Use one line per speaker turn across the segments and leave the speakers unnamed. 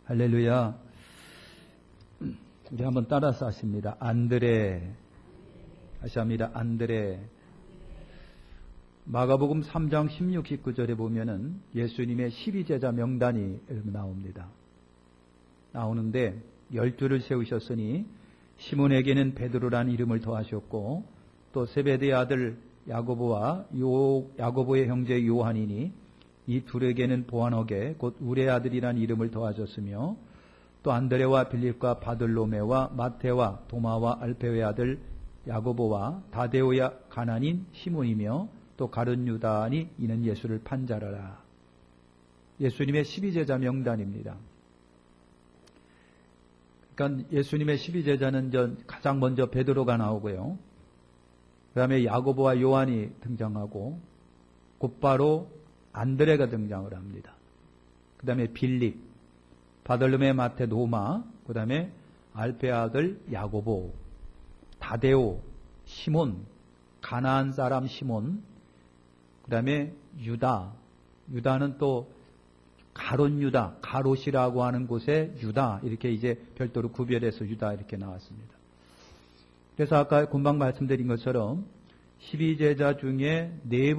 할렐루야. 우리 한번 따라서 하십니다. 안드레. 다시 합니다. 안드레. 마가복음 3장 16, 19절에 보면은 예수님의 12제자 명단이 나옵니다. 나오는데 12를 세우셨으니 시몬에게는 베드로라는 이름을 더하셨고 또 세베대의 아들 야고보와 야고보의 형제 요한이니 이 둘에게는 보아너게 곧 우레 아들이라는 이름을 더하셨으며 또 안드레와 빌립과 바들로메와 마테와 도마와 알페오의 아들 야고보와 다데오의 가난인 시몬이며 또 가룟 유다니 이는 예수를 판자라라. 예수님의 12제자 명단입니다. 그러니까 예수님의 12제자는 가장 먼저 베드로가 나오고요. 그 다음에 야고보와 요한이 등장하고 곧바로 안드레가 등장을 합니다. 그 다음에 빌립, 바들로메, 마테, 도마, 그 다음에 알페의 아들 야고보, 다데오, 시몬, 가나안 사람 시몬, 그 다음에 유다는 또 가롯 유다, 가롯이라고 하는 곳에 유다, 이렇게 이제 별도로 구별해서 유다 이렇게 나왔습니다. 그래서 아까 금방 말씀드린 것처럼 12제자 중에 네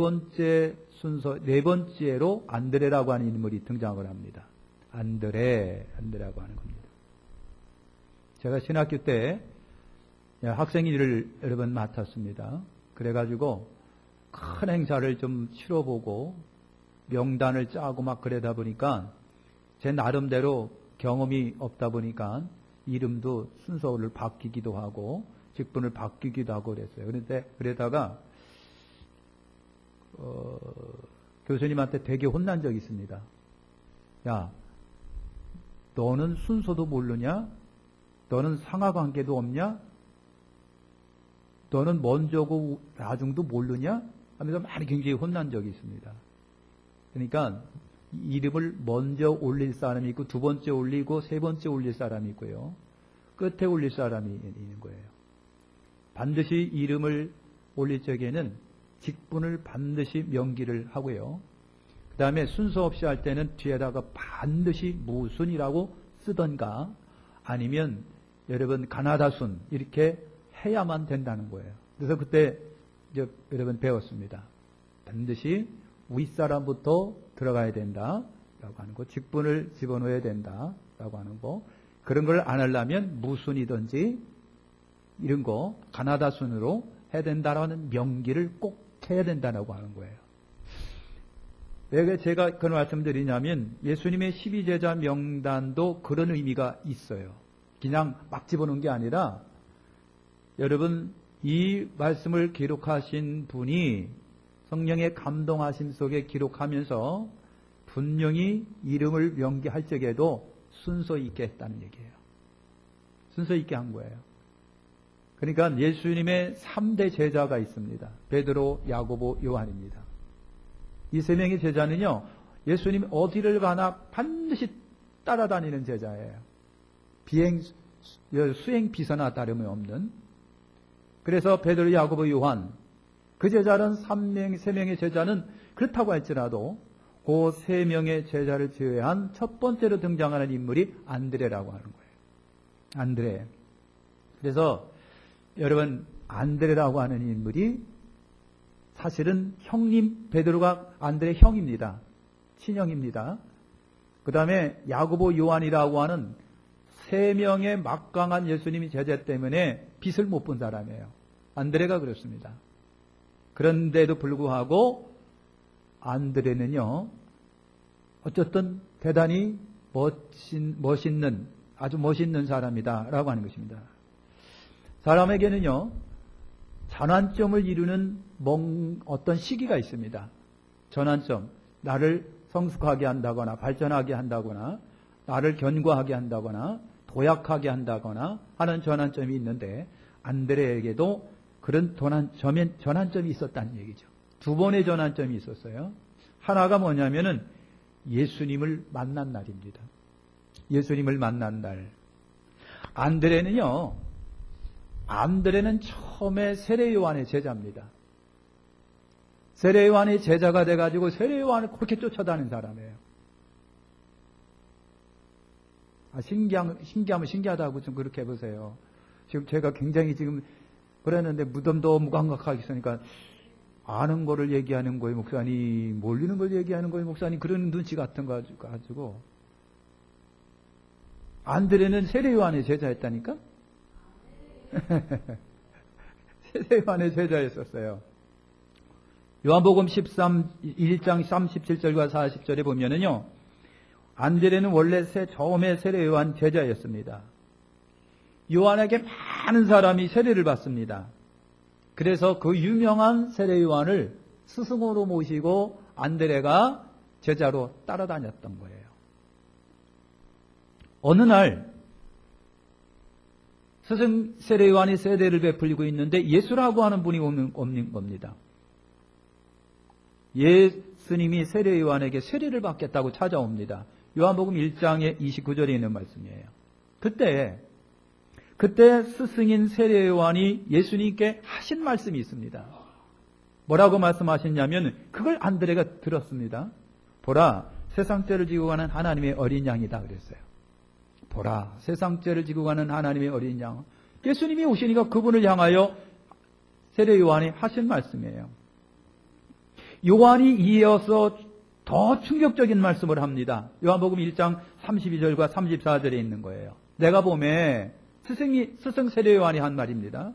번째로 안드레라고 하는 인물이 등장을 합니다. 안드레라고 하는 겁니다. 제가 신학교 때 학생 일을 여러 번 맡았습니다. 그래가지고 큰 행사를 좀 치러보고 명단을 짜고 막 그러다 보니까 제 나름대로 경험이 없다 보니까 이름도 순서를 바뀌기도 하고 직분을 바뀌기도 하고 그랬어요. 그런데 그러다가 교수님한테 되게 혼난 적이 있습니다. 야, 너는 순서도 모르냐? 너는 상하관계도 없냐? 너는 먼저고 나중도 모르냐? 하면서 많이 굉장히 혼난 적이 있습니다. 그러니까 이름을 먼저 올릴 사람이 있고 두 번째 올리고 세 번째 올릴 사람이 있고요. 끝에 올릴 사람이 있는 거예요. 반드시 이름을 올릴 적에는 직분을 반드시 명기를 하고요. 그 다음에 순서 없이 할 때는 뒤에다가 반드시 무순이라고 쓰던가 아니면 여러분 가나다순 이렇게 해야만 된다는 거예요. 그래서 그때 여러분 배웠습니다. 반드시 윗사람부터 들어가야 된다라고 하는 거, 직분을 집어넣어야 된다라고 하는 거, 그런 걸 안 하려면 무순이든지 이런 거 가나다순으로 해야 된다라는 명기를 꼭 해야 된다라고 하는 거예요. 왜 제가 그런 말씀드리냐면 예수님의 12제자 명단도 그런 의미가 있어요. 그냥 막 집어넣은 게 아니라 여러분 이 말씀을 기록하신 분이 성령의 감동하심 속에 기록하면서 분명히 이름을 명기할 적에도 순서 있게 했다는 얘기예요. 순서 있게 한 거예요. 그러니까 예수님의 3대 제자가 있습니다. 베드로, 야고보, 요한입니다. 이 세 명의 제자는요, 예수님이 어디를 가나 반드시 따라다니는 제자예요. 수행 비서나 다름이 없는. 그래서 베드로, 야고보, 요한, 그 제자는 3명의 제자는 그렇다고 할지라도 그 3명의 제자를 제외한 첫 번째로 등장하는 인물이 안드레라고 하는 거예요. 안드레. 그래서 여러분 안드레라고 하는 인물이 사실은 형님, 베드로가 안드레 형입니다. 친형입니다. 그 다음에 야고보, 요한이라고 하는 3명의 막강한 예수님이 제자 때문에 빛을 못 본 사람이에요. 안드레가 그렇습니다. 그런데도 불구하고 안드레는요, 어쨌든 대단히 멋있는, 아주 멋있는 사람이다라고 하는 것입니다. 사람에게는요, 전환점을 이루는 어떤 시기가 있습니다. 전환점, 나를 성숙하게 한다거나 발전하게 한다거나 나를 견고하게 한다거나 도약하게 한다거나 하는 전환점이 있는데 안드레에게도 그런 전환점이 있었다는 얘기죠. 2번의 전환점이 있었어요. 하나가 뭐냐면은 예수님을 만난 날입니다. 예수님을 만난 날. 안드레는 처음에 세례 요한의 제자입니다. 세례 요한의 제자가 돼가지고 세례 요한을 그렇게 쫓아다니는 사람이에요. 신기하면 신기하다고 좀 그렇게 해보세요. 지금 제가 굉장히 지금 그랬는데 무덤도 무감각하게 있으니까 아는 거를 얘기하는 거예요, 목사님. 모르는 걸 얘기하는 거예요, 목사님. 그런 눈치 같은 거 가지고. 안드레는 세례 요한의 제자였다니까? 세례 요한의 제자였었어요. 요한복음 1장 37절과 40절에 보면은요, 안드레는 원래 처음에 세례 요한 제자였습니다. 요한에게 많은 사람이 세례를 받습니다. 그래서 그 유명한 세례 요한을 스승으로 모시고 안드레가 제자로 따라다녔던 거예요. 어느 날 스승 세례 요한이 세례를 베풀고 있는데 예수라고 하는 분이 없는 겁니다. 예수님이 세례 요한에게 세례를 받겠다고 찾아옵니다. 요한복음 1장의 29절에 있는 말씀이에요. 그때 스승인 세례 요한이 예수님께 하신 말씀이 있습니다. 뭐라고 말씀하셨냐면 그걸 안드레가 들었습니다. 보라, 세상 죄를 지고 가는 하나님의 어린 양이다 그랬어요. 보라, 세상 죄를 지고 가는 하나님의 어린 양. 예수님이 오시니까 그분을 향하여 세례 요한이 하신 말씀이에요. 요한이 이어서 더 충격적인 말씀을 합니다. 요한복음 1장 32절과 34절에 있는 거예요. 내가 보매 스승 세례 요한이 한 말입니다.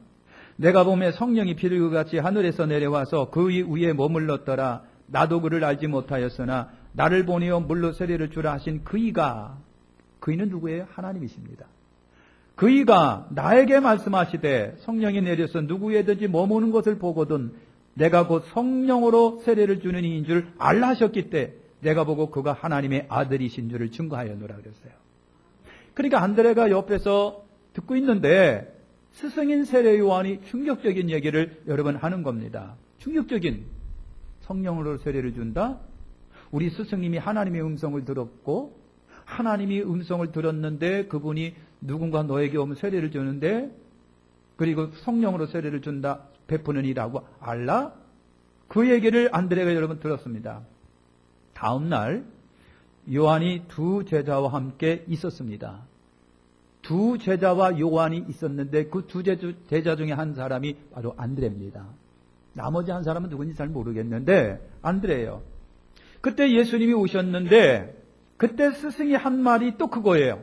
내가 보매 성령이 비둘기 같이 하늘에서 내려와서 그 위에 머물렀더라. 나도 그를 알지 못하였으나 나를 보내어 물로 세례를 주라 하신 그이는 누구예요? 하나님이십니다. 그이가 나에게 말씀하시되 성령이 내려서 누구에든지 머무는 것을 보거든 내가 곧 성령으로 세례를 주는 이인 줄 알라 하셨기 때 내가 보고 그가 하나님의 아들이신 줄을 증거하였노라 그랬어요. 그러니까 안드레가 옆에서 듣고 있는데 스승인 세례 요한이 충격적인 얘기를 여러분 하는 겁니다. 충격적인 성령으로 세례를 준다? 우리 스승님이 하나님의 음성을 들었고 하나님이 음성을 들었는데 그분이 누군가 너에게 오면 세례를 주는데 그리고 성령으로 세례를 준다 베푸는 이라고 알라? 그 얘기를 안드레가 여러분 들었습니다. 다음 날 요한이 두 제자와 함께 있었습니다. 두 제자와 요한이 있었는데 그 두 제자 중에 한 사람이 바로 안드레입니다. 나머지 한 사람은 누군지 잘 모르겠는데 안드레예요. 그때 예수님이 오셨는데 그때 스승이 한 말이 또 그거예요.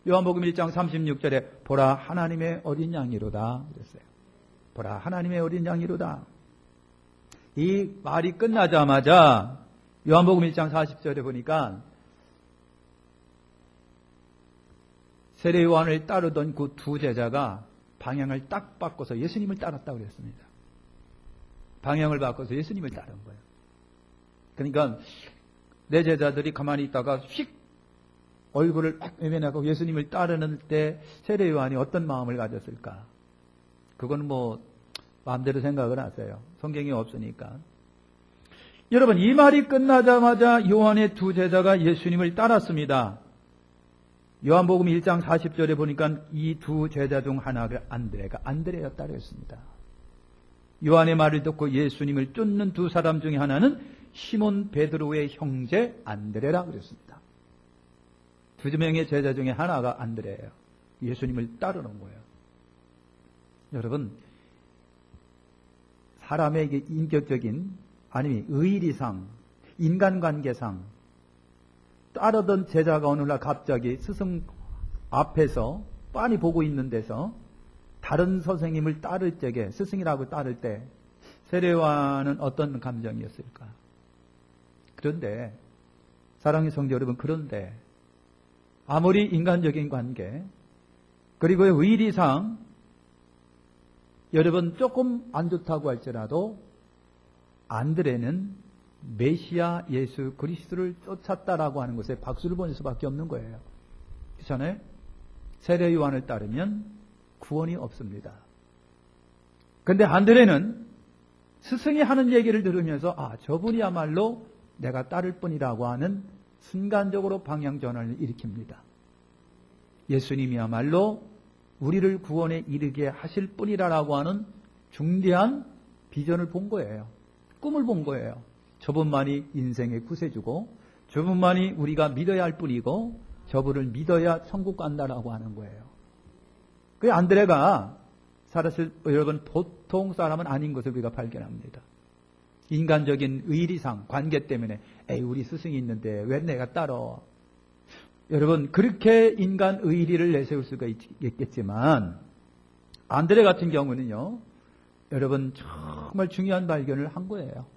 요한복음 1장 36절에 보라 하나님의 어린 양이로다 그랬어요. 보라 하나님의 어린 양이로다. 이 말이 끝나자마자 요한복음 1장 40절에 보니까 세례 요한을 따르던 그 두 제자가 방향을 딱 바꿔서 예수님을 따랐다고 그랬습니다. 방향을 바꿔서 예수님을 따른 거예요. 그러니까 내 제자들이 가만히 있다가 휙 얼굴을 딱 외면하고 예수님을 따르는 때 세례 요한이 어떤 마음을 가졌을까? 그건 마음대로 생각을 하세요. 성경이 없으니까. 여러분 이 말이 끝나자마자 요한의 두 제자가 예수님을 따랐습니다. 요한복음 1장 40절에 보니까 이 두 제자 중 하나가 안드레였다고 했습니다. 요한의 말을 듣고 예수님을 쫓는 두 사람 중에 하나는 시몬 베드로의 형제 안드레라 그랬습니다. 두 명의 제자 중에 하나가 안드레예요. 예수님을 따르는 거예요. 여러분 사람에게 인격적인 아니면 의리상 인간관계상 따르던 제자가 어느 날 갑자기 스승 앞에서 빤히 보고 있는 데서 다른 선생님을 따를 적에 스승이라고 따를 때 세례 요한은 어떤 감정이었을까? 그런데 사랑의 성도 여러분 그런데 아무리 인간적인 관계 그리고 의리상 여러분 조금 안 좋다고 할지라도 안드레는 메시아 예수 그리스도를 쫓았다라고 하는 것에 박수를 보낼 수밖에 없는 거예요. 그렇잖아요? 세례 요한을 따르면 구원이 없습니다. 그런데 안드레는 스승이 하는 얘기를 들으면서 저분이야말로 내가 따를 뿐이라고 하는 순간적으로 방향 전환을 일으킵니다. 예수님이야말로 우리를 구원에 이르게 하실 뿐이라고 하는 중대한 비전을 본 거예요. 꿈을 본 거예요. 저분만이 인생의 구세주고 저분만이 우리가 믿어야 할 뿐이고 저분을 믿어야 천국 간다라고 하는 거예요. 그 안드레가 사실 여러분 보통 사람은 아닌 것을 우리가 발견합니다. 인간적인 의리상 관계 때문에 에이 우리 스승이 있는데 왜 내가 따라. 여러분 그렇게 인간 의리를 내세울 수가 있겠지만 안드레 같은 경우는요. 여러분 정말 중요한 발견을 한 거예요.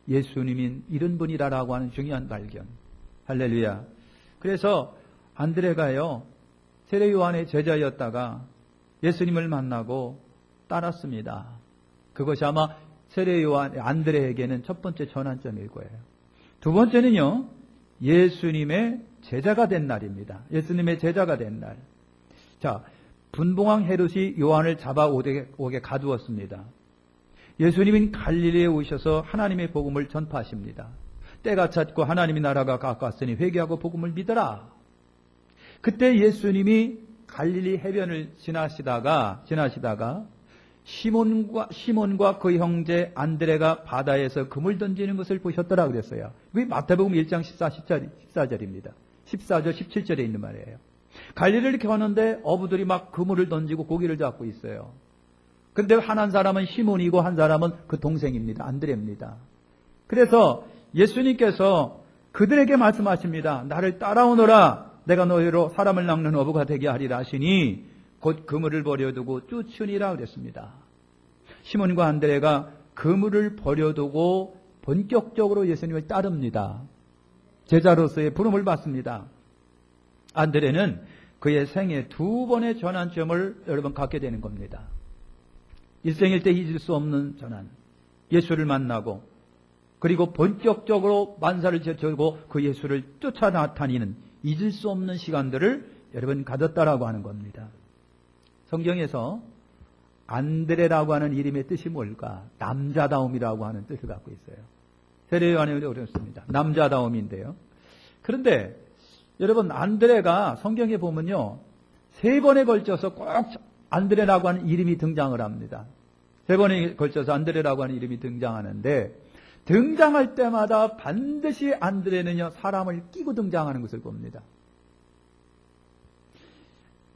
예수님인 이런 분이라고 하는 중요한 발견. 할렐루야. 그래서 안드레가요. 세례 요한의 제자였다가 예수님을 만나고 따랐습니다. 그것이 아마 세례 요한 안드레에게는 첫 번째 전환점일 거예요. 두 번째는요. 예수님의 제자가 된 날입니다. 예수님의 제자가 된 날. 자, 분봉왕 헤롯이 요한을 잡아오게 가두었습니다. 예수님은 갈릴리에 오셔서 하나님의 복음을 전파하십니다. 때가 찼고 하나님의 나라가 가까웠으니 회개하고 복음을 믿어라. 그때 예수님이 갈릴리 해변을 지나시다가 시몬과 그 형제 안드레가 바다에서 금을 던지는 것을 보셨더라 그랬어요. 그게 마태복음 1장 14절입니다. 14절 17절에 있는 말이에요. 갈릴리를 이렇게 가는데 어부들이 막 그물을 던지고 고기를 잡고 있어요. 근데 한 사람은 시몬이고 한 사람은 그 동생입니다. 안드레입니다. 그래서 예수님께서 그들에게 말씀하십니다. 나를 따라오너라. 내가 너희로 사람을 낚는 어부가 되게 하리라 하시니 곧 그물을 버려두고 쫓으니라 그랬습니다. 시몬과 안드레가 그물을 버려두고 본격적으로 예수님을 따릅니다. 제자로서의 부름을 받습니다. 안드레는 그의 생애 두 번의 전환점을 여러분 갖게 되는 겁니다. 일생일 때 잊을 수 없는 전환. 예수를 만나고 그리고 본격적으로 만사를 제쳐고 그 예수를 쫓아 나타내는 잊을 수 없는 시간들을 여러분 가졌다라고 하는 겁니다. 성경에서 안드레라고 하는 이름의 뜻이 뭘까? 남자다움이라고 하는 뜻을 갖고 있어요. 세례 요한에 어렵습니다. 남자다움인데요. 그런데 여러분 안드레가 성경에 보면요. 3번에 걸쳐서 꼭 안드레라고 하는 이름이 등장을 합니다. 3번에 걸쳐서 안드레라고 하는 이름이 등장하는데 등장할 때마다 반드시 안드레는요. 사람을 끼고 등장하는 것을 봅니다.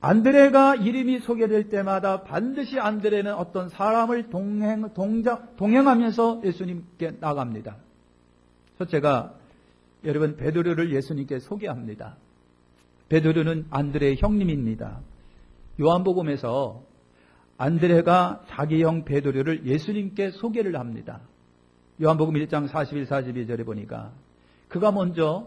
안드레가 이름이 소개될 때마다 반드시 안드레는 어떤 사람을 동행하면서 예수님께 나갑니다. 첫째가 여러분 베드로를 예수님께 소개합니다. 베드로는 안드레의 형님입니다. 요한복음에서 안드레가 자기 형 베드로를 예수님께 소개를 합니다. 요한복음 1장 41, 42절에 보니까 그가 먼저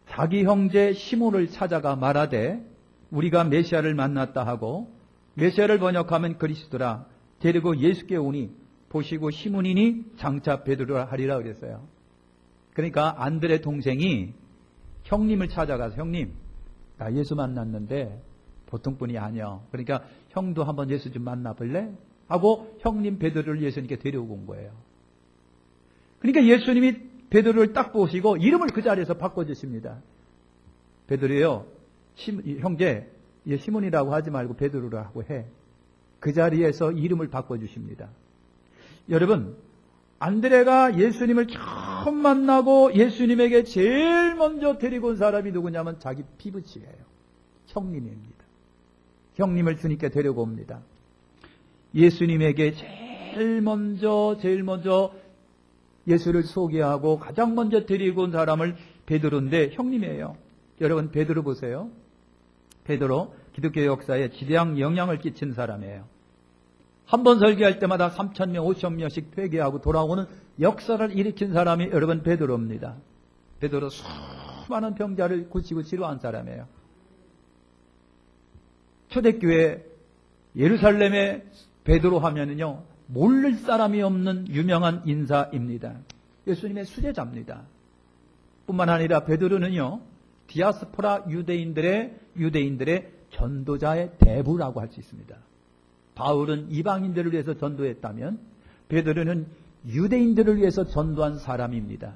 자기 형제 시몬을 찾아가 말하되 우리가 메시아를 만났다 하고 메시아를 번역하면 그리스도라 데리고 예수께 오니 보시고 시몬이니 장차 베드로라 하리라 그랬어요. 그러니까 안드레 동생이 형님을 찾아가서 형님 나 예수 만났는데 보통 분이 아니야. 그러니까 형도 한번 예수 좀 만나볼래? 하고 형님 베드로를 예수님께 데려오고 온 거예요. 그러니까 예수님이 베드로를 딱 보시고 이름을 그 자리에서 바꿔주십니다. 베드로요. 형제, 시몬이라고 하지 말고 베드로라고 해. 그 자리에서 이름을 바꿔주십니다. 여러분, 안드레가 예수님을 처음 만나고 예수님에게 제일 먼저 데리고 온 사람이 누구냐면 자기 피부치예요. 형님입니다. 형님을 주님께 데리고 옵니다. 예수님에게 제일 먼저 예수를 소개하고 가장 먼저 데리고 온 사람을 베드로인데 형님이에요. 여러분 베드로 보세요. 베드로 기독교 역사에 지대한 영향을 끼친 사람이에요. 한 번 설교할 때마다 3,000명, 5,000명씩 회개하고 돌아오는 역사를 일으킨 사람이 여러분 베드로입니다. 베드로 수많은 병자를 고치고 치료한 사람이에요. 초대교회 예루살렘의 베드로 하면은요 모를 사람이 없는 유명한 인사입니다. 예수님의 수제자입니다. 뿐만 아니라 베드로는요 디아스포라 유대인들의 전도자의 대부라고 할 수 있습니다. 바울은 이방인들을 위해서 전도했다면 베드로는 유대인들을 위해서 전도한 사람입니다.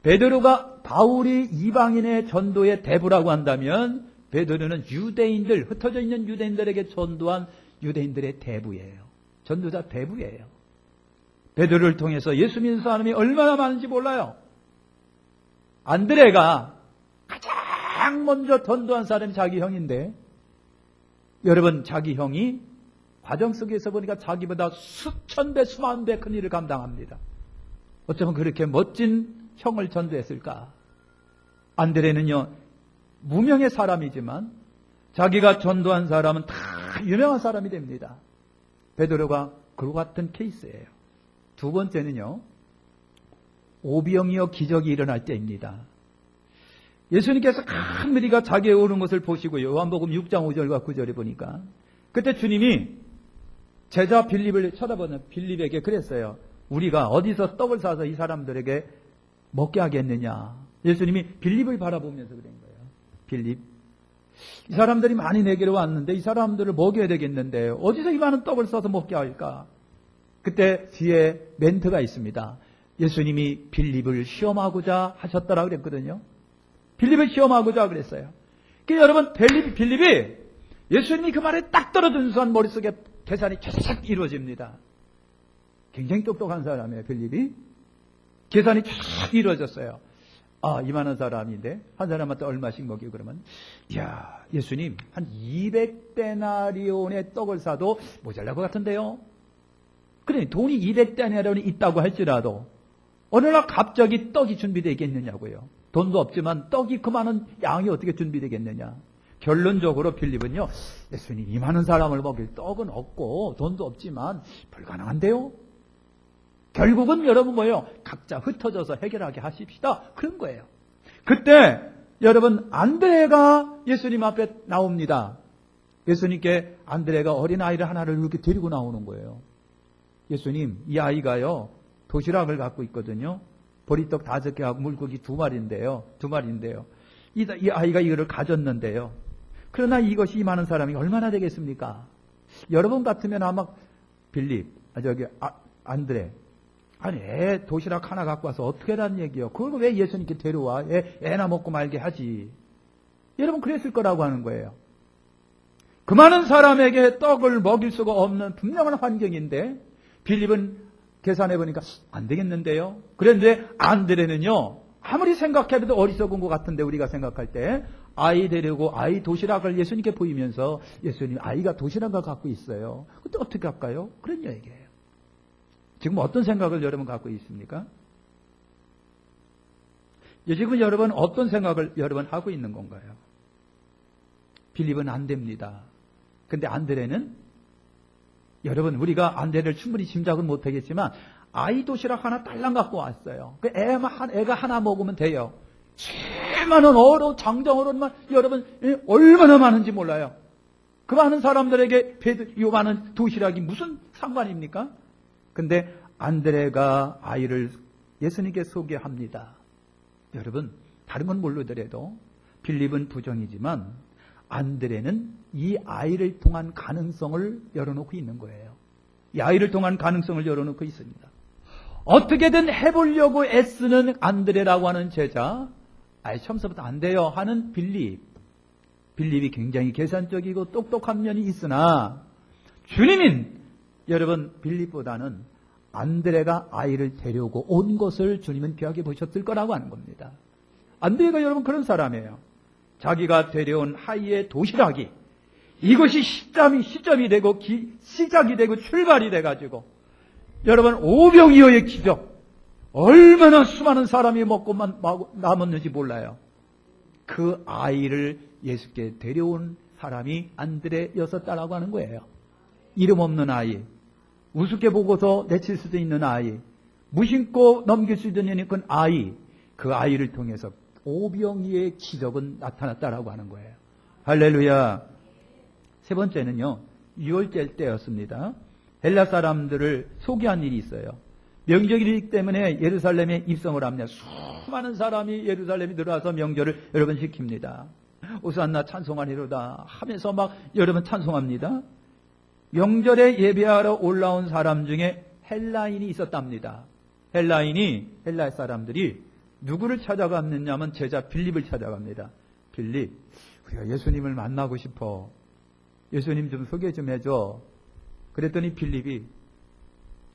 베드로가 바울이 이방인의 전도의 대부라고 한다면 베드로는 유대인들, 흩어져 있는 유대인들에게 전도한 유대인들의 대부예요. 전도자 대부예요. 베드로를 통해서 예수 믿는 사람이 얼마나 많은지 몰라요. 안드레가 가장 가장 먼저 전도한 사람이 자기 형인데, 여러분, 자기 형이 과정 속에서 보니까 자기보다 수천 배, 수만 배 큰 일을 감당합니다. 어쩌면 그렇게 멋진 형을 전도했을까? 안드레는요, 무명의 사람이지만 자기가 전도한 사람은 다 유명한 사람이 됩니다. 베드로가 그와 같은 케이스예요. 두 번째는요, 오병이어 기적이 일어날 때입니다. 예수님께서 큰 무리가 자기에 오는 것을 보시고 요한복음 6장 5절과 9절에 보니까 그때 주님이 제자 빌립을 쳐다보는 빌립에게 그랬어요. 우리가 어디서 떡을 사서 이 사람들에게 먹게 하겠느냐. 예수님이 빌립을 바라보면서 그런 거예요. 빌립, 이 사람들이 많이 내게로 왔는데 이 사람들을 먹여야 되겠는데 어디서 이 많은 떡을 사서 먹게 할까? 그때 뒤에 멘트가 있습니다. 예수님이 빌립을 시험하고자 하셨더라 그랬거든요. 빌립을 시험하고자 그랬어요. 그러니까 여러분, 빌립이 예수님이 그 말에 딱 떨어진 순간 머릿속에 계산이 쫙 이루어집니다. 굉장히 똑똑한 사람이에요, 빌립이. 계산이 쫙 이루어졌어요. 아, 이만한 사람인데 한 사람한테 얼마씩 먹여 그러면, 이야, 예수님 한 200데나리온의 떡을 사도 모자랄 것 같은데요. 그러니 돈이 200데나리온이 있다고 할지라도 어느 날 갑자기 떡이 준비되겠느냐고요. 돈도 없지만 떡이 그 많은 양이 어떻게 준비되겠느냐. 결론적으로 빌립은요, 예수님 이 많은 사람을 먹일 떡은 없고 돈도 없지만 불가능한데요. 결국은 여러분 뭐예요? 각자 흩어져서 해결하게 하십시다. 그런 거예요. 그때 여러분, 안드레가 예수님 앞에 나옵니다. 예수님께 안드레가 어린아이를 하나를 이렇게 데리고 나오는 거예요. 예수님, 이 아이가요 도시락을 갖고 있거든요. 보리떡 5개하고 물고기 2마리인데요. 이 아이가 이거를 가졌는데요. 그러나 이것이 이 많은 사람이 얼마나 되겠습니까? 여러분 같으면 아마 빌립, 안드레, 아니 애 도시락 하나 갖고 와서 어떻게 하라는 얘기요? 그걸 왜 예수님께 데려와? 애나 먹고 말게 하지. 여러분 그랬을 거라고 하는 거예요. 그 많은 사람에게 떡을 먹일 수가 없는 분명한 환경인데 빌립은 계산해 보니까 안 되겠는데요. 그런데 안드레는요, 아무리 생각해도 어리석은 것 같은데 우리가 생각할 때 아이 데리고 아이 도시락을 예수님께 보이면서 예수님 아이가 도시락을 갖고 있어요. 그때 어떻게 할까요? 그런 얘기예요. 지금 어떤 생각을 여러분 갖고 있습니까? 지금 여러분 어떤 생각을 여러분 하고 있는 건가요? 빌립은 안 됩니다. 근데 안드레는 여러분 우리가 안드레를 충분히 짐작은 못하겠지만 아이 도시락 하나 딸랑 갖고 왔어요. 그 애가 하나 먹으면 돼요. 제일 많은 장정어른만 여러분 얼마나 많은지 몰라요. 그 많은 사람들에게 요 많은 도시락이 무슨 상관입니까? 근데 안드레가 아이를 예수님께 소개합니다. 여러분 다른 건 모르더라도 빌립은 부정이지만 안드레는 이 아이를 통한 가능성을 열어놓고 있는 거예요. 이 아이를 통한 가능성을 열어놓고 있습니다. 어떻게든 해보려고 애쓰는 안드레라고 하는 제자, 처음부터 안 돼요 하는 빌립이 굉장히 계산적이고 똑똑한 면이 있으나 주님인 여러분 빌립보다는 안드레가 아이를 데려오고 온 것을 주님은 귀하게 보셨을 거라고 하는 겁니다. 안드레가 여러분 그런 사람이에요. 자기가 데려온 아이의 도시락이 이것이 시점이 되고 시작이 되고 출발이 돼가지고 여러분 오병이어의 기적, 얼마나 수많은 사람이 먹고만 남았는지 몰라요. 그 아이를 예수께 데려온 사람이 안드레였었다라고 하는 거예요. 이름 없는 아이, 우습게 보고서 내칠 수도 있는 아이, 무심코 넘길 수도 있는 그 아이, 그 아이를 통해서 오병이의 기적은 나타났다라고 하는 거예요. 할렐루야. 세 번째는요, 유월절 때였습니다. 헬라 사람들을 소개한 일이 있어요. 명절이기 때문에 예루살렘에 입성을 합니다. 수많은 사람이 예루살렘에 들어와서 명절을 여러분 지킵니다. 오산나 찬송하리로다 하면서 막 여러분 찬송합니다. 명절에 예배하러 올라온 사람 중에 헬라인이 있었답니다. 헬라 사람들이 누구를 찾아갔느냐면 제자 빌립을 찾아갑니다. 빌립, 우리가 예수님을 만나고 싶어. 예수님 좀 소개 좀 해줘. 그랬더니 빌립이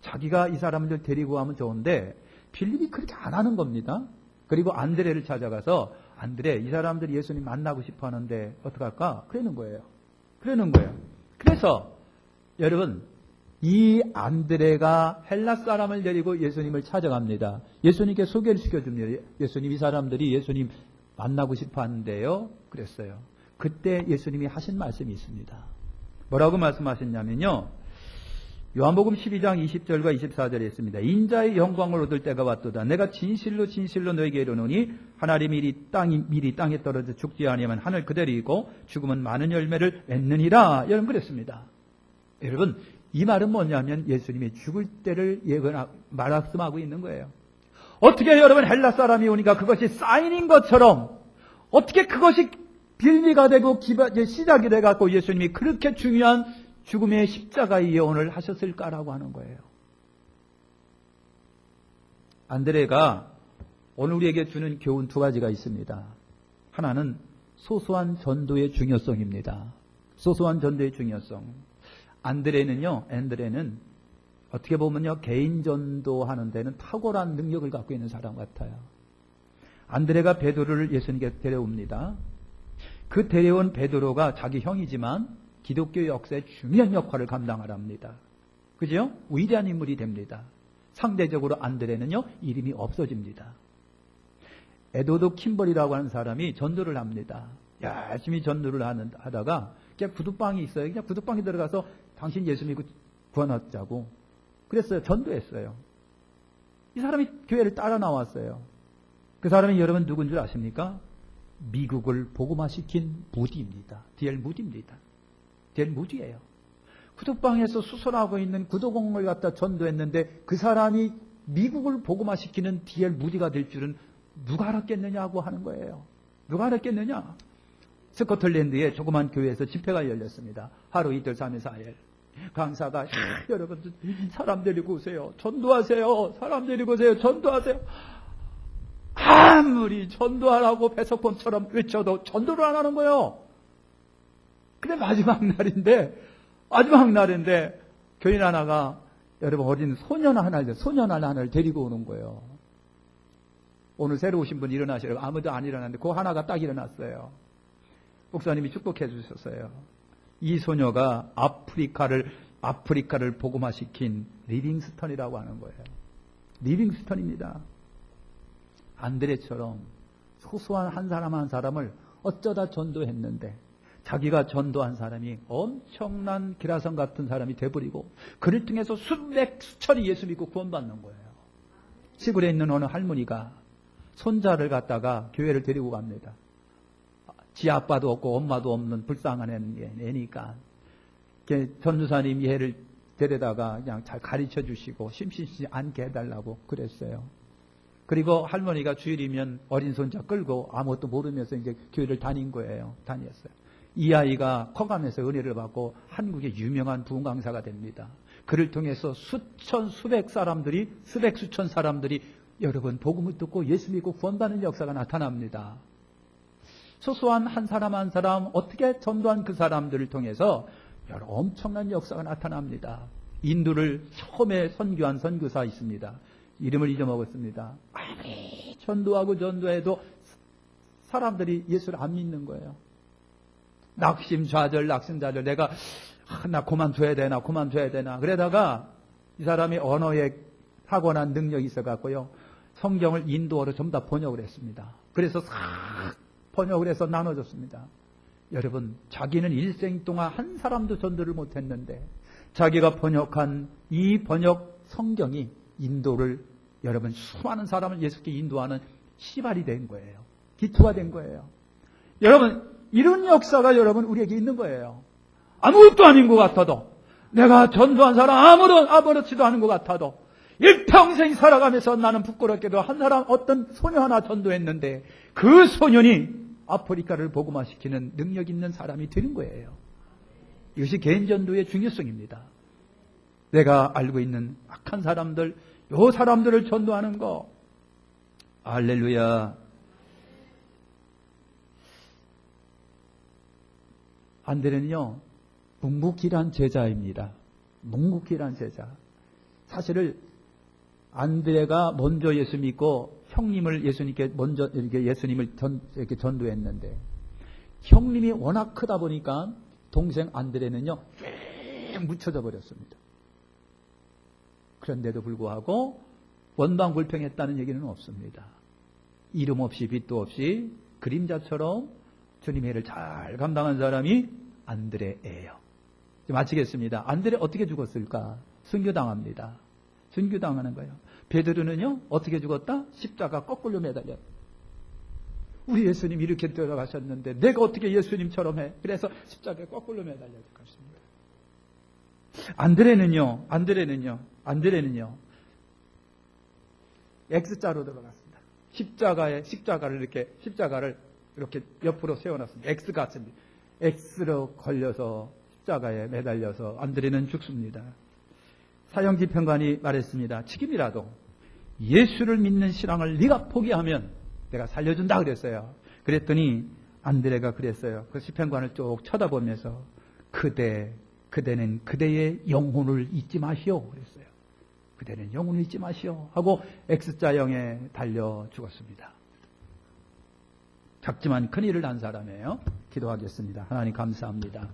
자기가 이 사람들 데리고 가면 좋은데 빌립이 그렇게 안 하는 겁니다. 그리고 안드레를 찾아가서 안드레, 이 사람들이 예수님 만나고 싶어 하는데 어떡할까? 그러는 거예요. 그래서 여러분, 이 안드레가 헬라 사람을 데리고 예수님을 찾아갑니다. 예수님께 소개를 시켜줍니다. 예수님, 이 사람들이 예수님 만나고 싶어 하는데요. 그랬어요. 그때 예수님이 하신 말씀이 있습니다. 뭐라고 말씀하셨냐면요. 요한복음 12장 20절과 24절에 있습니다. 인자의 영광을 얻을 때가 왔도다. 내가 진실로 진실로 너에게 이르노니 하나님이 미리 땅에 떨어져 죽지 아니하면 하늘 그대로이고 죽으면 많은 열매를 맺느니라. 여러분 그랬습니다. 여러분 이 말은 뭐냐면 예수님이 죽을 때를 말씀하고 있는 거예요. 어떻게 여러분 헬라 사람이 오니까 그것이 사인인 것처럼 어떻게 그것이 빌미가 되고 시작이 돼갖고 예수님이 그렇게 중요한 죽음의 십자가의 예언을 하셨을까라고 하는 거예요. 안드레가 오늘 우리에게 주는 교훈 두 가지가 있습니다. 하나는 소소한 전도의 중요성입니다. 소소한 전도의 중요성. 안드레는 어떻게 보면요, 개인 전도하는 데는 탁월한 능력을 갖고 있는 사람 같아요. 안드레가 베드로를 예수님께 데려옵니다. 그 데려온 베드로가 자기 형이지만 기독교 역사의 중요한 역할을 감당하랍니다. 그죠? 위대한 인물이 됩니다. 상대적으로 안드레는요, 이름이 없어집니다. 에도드 킴벌이라고 하는 사람이 전도를 합니다. 열심히 전도를 하다가 그냥 구두방이 있어요. 그냥 구두방에 들어가서 당신 예수 믿고 구원하자고 그랬어요. 전도했어요. 이 사람이 교회를 따라 나왔어요. 그 사람이 여러분 누군 줄 아십니까? 미국을 복음화시킨 무디입니다. D.L. 무디입니다. D.L. 무디예요. 구두방에서 수선하고 있는 구두공을 갖다 전도했는데 그 사람이 미국을 복음화시키는 D.L. 무디가 될 줄은 누가 알았겠느냐고 하는 거예요. 누가 알았겠느냐? 스코틀랜드의 조그만 교회에서 집회가 열렸습니다. 하루 이틀 3일 4일. 강사가 여러분 사람 데리고 오세요. 전도하세요. 사람 데리고 오세요. 전도하세요. 아무리 전도하라고 배석범처럼 외쳐도 전도를 안 하는 거예요. 근데 마지막 날인데 교인 하나가 여러분 어린 소년 하나를 데리고 오는 거예요. 오늘 새로 오신 분 일어나시라고 아무도 안 일어났는데 그 하나가 딱 일어났어요. 목사님이 축복해 주셨어요. 이 소녀가 아프리카를 복음화시킨 리빙스턴이라고 하는 거예요. 리빙스턴입니다. 안드레처럼 소소한 한 사람 한 사람을 어쩌다 전도했는데 자기가 전도한 사람이 엄청난 기라성 같은 사람이 돼버리고 그를 통해서 수천이 예수 믿고 구원받는 거예요. 시골에 있는 어느 할머니가 손자를 갖다가 교회를 데리고 갑니다. 지 아빠도 없고 엄마도 없는 불쌍한 애니까 전도사님이 애를 데려다가 그냥 잘 가르쳐 주시고 심심치 않게 해달라고 그랬어요. 그리고 할머니가 주일이면 어린 손자 끌고 아무것도 모르면서 이제 교회를 다녔어요. 이 아이가 커가면서 은혜를 받고 한국의 유명한 부흥 강사가 됩니다. 그를 통해서 수백 수천 사람들이 여러분 복음을 듣고 예수 믿고 구원받는 역사가 나타납니다. 소소한 한 사람 한 사람 어떻게 전도한 그 사람들을 통해서 여러 엄청난 역사가 나타납니다. 인도를 처음에 선교한 선교사 있습니다. 이름을 잊어먹었습니다. 아무리 전도해도 사람들이 예수를 안 믿는 거예요. 낙심좌절 내가 나 그만둬야 되나 그러다가 이 사람이 언어에 타고난 능력이 있어갖고요. 성경을 인도어로 전부 다 번역을 했습니다. 그래서 싹 번역을 해서 나눠줬습니다. 여러분 자기는 일생 동안 한 사람도 전도를 못했는데 자기가 번역한 이 번역 성경이 인도를 여러분 수많은 사람을 예수께 인도하는 시발이 된 거예요. 기초가 된 거예요. 여러분 이런 역사가 여러분 우리에게 있는 거예요. 아무것도 아닌 것 같아도 내가 전도한 사람 아무렇지도 않은 것 같아도 일평생 살아가면서 나는 부끄럽게도 한 사람 어떤 소녀 하나 전도했는데 그 소년이 아프리카를 복음화시키는 능력 있는 사람이 되는 거예요. 이것이 개인 전도의 중요성입니다. 내가 알고 있는 악한 사람들, 요 사람들을 전도하는 거. 할렐루야. 안드레는요, 묵묵히란 제자입니다. 묵묵히란 제자. 사실을 안드레가 먼저 예수 믿고 형님을 예수님께 먼저 이렇게 예수님을 이렇게 전도했는데 형님이 워낙 크다 보니까 동생 안드레는요 쭉 묻혀져 버렸습니다. 그런데도 불구하고 원방불평했다는 얘기는 없습니다. 이름 없이 빛도 없이 그림자처럼 주님의 일을 잘 감당한 사람이 안드레예요. 마치겠습니다. 안드레 어떻게 죽었을까? 순교당합니다. 순교당하는 거예요. 베드로는요 어떻게 죽었다? 십자가 거꾸로 매달려. 우리 예수님 이렇게 들어가셨는데 내가 어떻게 예수님처럼 해? 그래서 십자가에 거꾸로 매달려 죽었습니다. 안드레는요 X자로 들어갔습니다. 십자가를 이렇게 옆으로 세워놨습니다. X 같습니다. X로 걸려서 십자가에 매달려서 안드레는 죽습니다. 사형집행관이 말했습니다. 지금이라도 예수를 믿는 신앙을 네가 포기하면 내가 살려준다 그랬어요. 그랬더니 안드레가 그랬어요. 그 집행관을 쭉 쳐다보면서 그대는 그대의 영혼을 잊지 마시오 그랬어요. 그대는 영혼을 잊지 마시오 하고 X자형에 달려 죽었습니다. 작지만 큰 일을 한 사람이에요. 기도하겠습니다. 하나님 감사합니다.